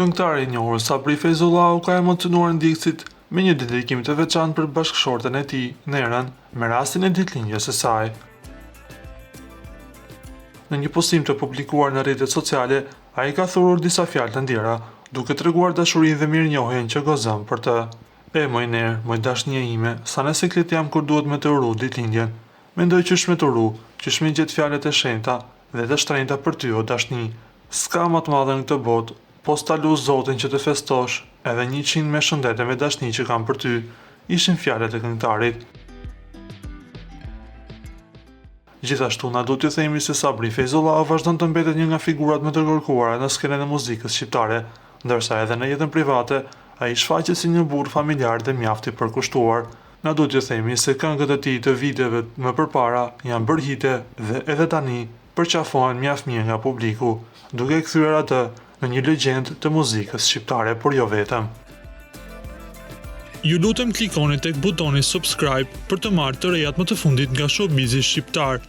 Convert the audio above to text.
Këngëtari i njohur Sabri Feyzullahu ka emocionuar ndjekësit me një dedikim të veçantë për bashkëshorten e tij, Nerën, me rastin e ditëlindjes së saj. Në një postim të publikuar në rrjetet sociale, ai ka thurur disa fjalë të ndjera, duke treguar dashurinë dhe mirënjohjen që gëzon për të. E moj Ner, moj dashnia ime, sa në siklet jam kur duhet me të uru ditëlindjen. Mendoj qysh me të uru, qysh me gjetë fjalët e shenjta dhe të shtrenjta për ty o dashni. S'ka më të madhe në këtë botë, po s'ta lut Zotin që të festosh, edhe 100 me shëndete me dashni që kam për ty, ishin fjalët e këngëtarit. Gjithashtu na duhet t'ju themi se Sabri Feyzullahu vazhdon të mbetet një nga figurat më të kërkuara në skenën e muzikës shqiptare, ndërsa edhe në jetën private ai shfaqet si një burr familjar dhe mjaft i përkushtuar. Na duhet t'ju themi se këngët e tij të viteve më përpara janë bërë hite dhe edhe tani përqafohen mjaft mirë nga publiku, duke kthyer atë në një legjendë të muzikës shqiptare, por jo vetëm. Ju lutem klikoni tek butoni subscribe për të marrë të rejat më të fundit nga showbizi shqiptar.